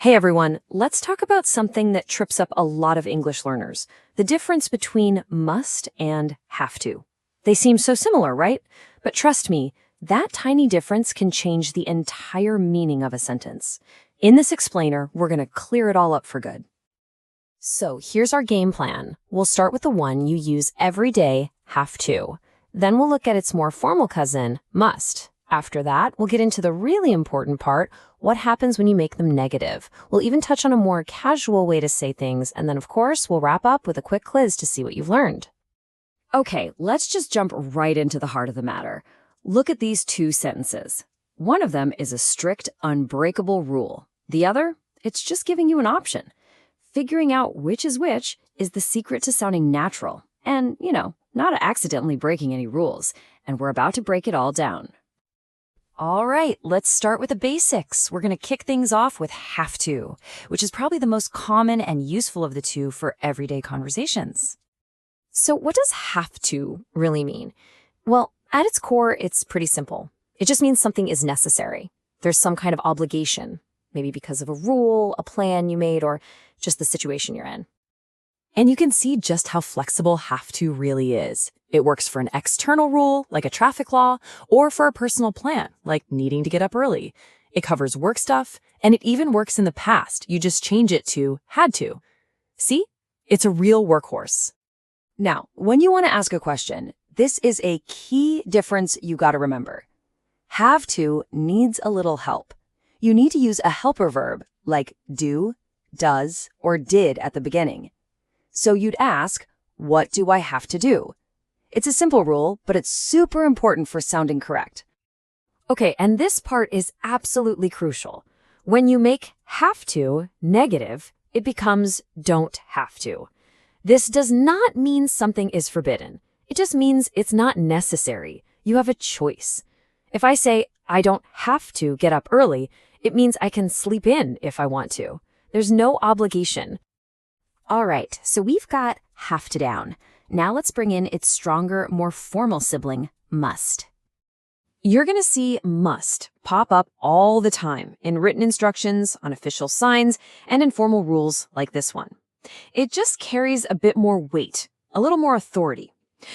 Hey everyone, let's talk about something that trips up a lot of English learners, the difference between must and have to. They seem so similar, right? But trust me, that tiny difference can change the entire meaning of a sentence. In this explainer, we're going to clear it all up for good. So here's our game plan. We'll start with the one you use every day, have to. Then we'll look at its more formal cousin, must. After that, we'll get into the really important part, what happens when you make them negative. We'll even touch on a more casual way to say things, and then of course, we'll wrap up with a quick quiz to see what you've learned. Okay, let's just jump right into the heart of the matter. Look at these two sentences. One of them is a strict, unbreakable rule. The other, it's just giving you an option. Figuring out which is the secret to sounding natural and, not accidentally breaking any rules. And we're about to break it all down. All right, let's start with the basics. We're going to kick things off with have to, which is probably the most common and useful of the two for everyday conversations. So what does have to really mean? Well, at its core, it's pretty simple. It just means something is necessary. There's some kind of obligation, maybe because of a rule, a plan you made, or just the situation you're in. And you can see just how flexible have to really is. It works for an external rule, like a traffic law, or for a personal plan, like needing to get up early. It covers work stuff, and it even works in the past. You just change it to had to. See? It's a real workhorse. Now, when you want to ask a question, this is a key difference you got to remember. Have to needs a little help. You need to use a helper verb, like do, does, or did at the beginning. So you'd ask, what do I have to do? It's a simple rule, but it's super important for sounding correct. Okay, and this part is absolutely crucial. When you make have to negative, it becomes don't have to. This does not mean something is forbidden. It just means it's not necessary. You have a choice. If I say, I don't have to get up early, it means I can sleep in if I want to. There's no obligation. All right, so we've got have to down. Now let's bring in its stronger, more formal sibling, must. You're going to see must pop up all the time in written instructions, on official signs, and in formal rules like this one. It just carries a bit more weight, a little more authority.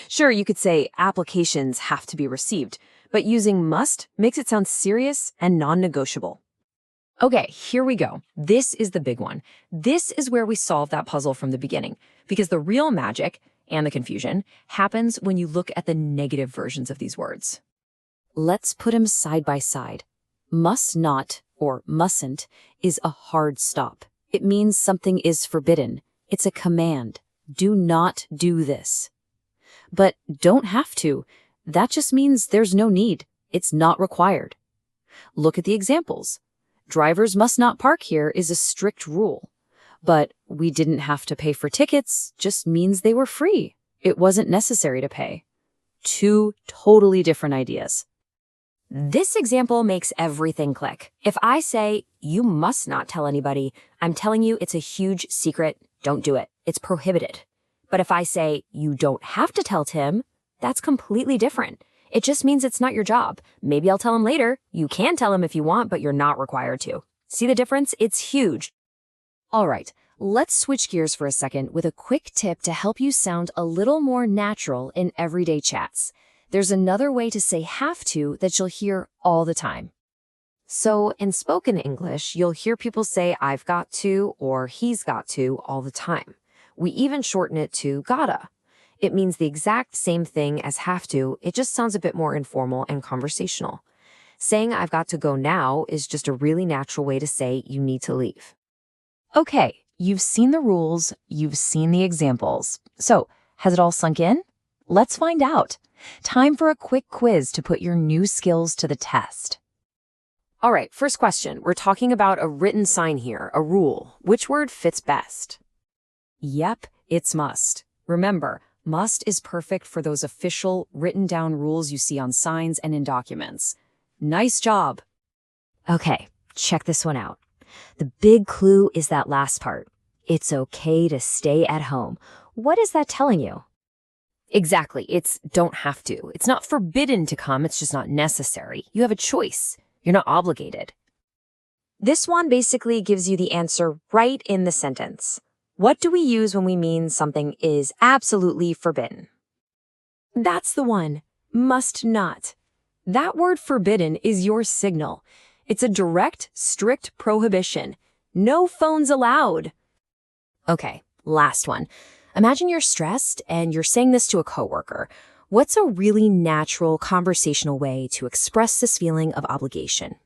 Sure, you could say applications have to be received, but using must makes it sound serious and non-negotiable. Okay, here we go. This is the big one. This is where we solve that puzzle from the beginning, because the real magic and the confusion happens when you look at the negative versions of these words. Let's put them side by side. Must not, or mustn't, is a hard stop. It means something is forbidden. It's a command. Do not do this. But don't have to. That just means there's no need. It's not required. Look at the examples. Drivers must not park here is a strict rule. But we didn't have to pay for tickets just means they were free. It wasn't necessary to pay. Two totally different ideas. This example makes everything click. If I say, you must not tell anybody, I'm telling you it's a huge secret, don't do it. It's prohibited. But if I say, you don't have to tell Tim, that's completely different. It just means it's not your job. Maybe I'll tell him later. You can tell him if you want, but you're not required to. See the difference? It's huge. All right, let's switch gears for a second with a quick tip to help you sound a little more natural in everyday chats. There's another way to say have to that you'll hear all the time. So in spoken English, you'll hear people say I've got to or he's got to all the time. We even shorten it to gotta. It means the exact same thing as have to, it just sounds a bit more informal and conversational. Saying I've got to go now is just a really natural way to say you need to leave. Okay, you've seen the rules, you've seen the examples. So, has it all sunk in? Let's find out. Time for a quick quiz to put your new skills to the test. All right, first question. We're talking about a written sign here, a rule. Which word fits best? Yep, it's must. Remember, must is perfect for those official, written down rules you see on signs and in documents. Nice job. Okay, check this one out. The big clue is that last part. It's okay to stay at home. What is that telling you? Exactly, it's don't have to. It's not forbidden to come, it's just not necessary. You have a choice. You're not obligated. This one basically gives you the answer right in the sentence. What do we use when we mean something is absolutely forbidden? That's the one. Must not. That word forbidden is your signal. It's a direct, strict prohibition. No phones allowed. Okay, last one. Imagine you're stressed and you're saying this to a coworker. What's a really natural conversational way to express this feeling of obligation?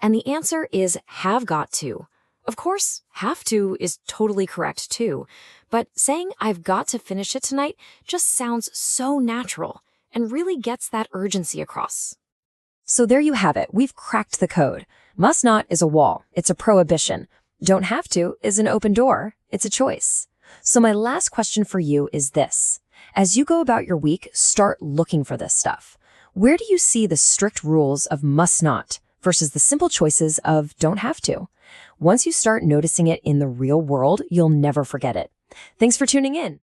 And the answer is have got to. Of course, have to is totally correct too, but saying I've got to finish it tonight just sounds so natural and really gets that urgency across. So there you have it. We've cracked the code. Must not is a wall. It's a prohibition. Don't have to is an open door. It's a choice. So my last question for you is this. As you go about your week, start looking for this stuff. Where do you see the strict rules of must not versus the simple choices of don't have to? Once you start noticing it in the real world, you'll never forget it. Thanks for tuning in.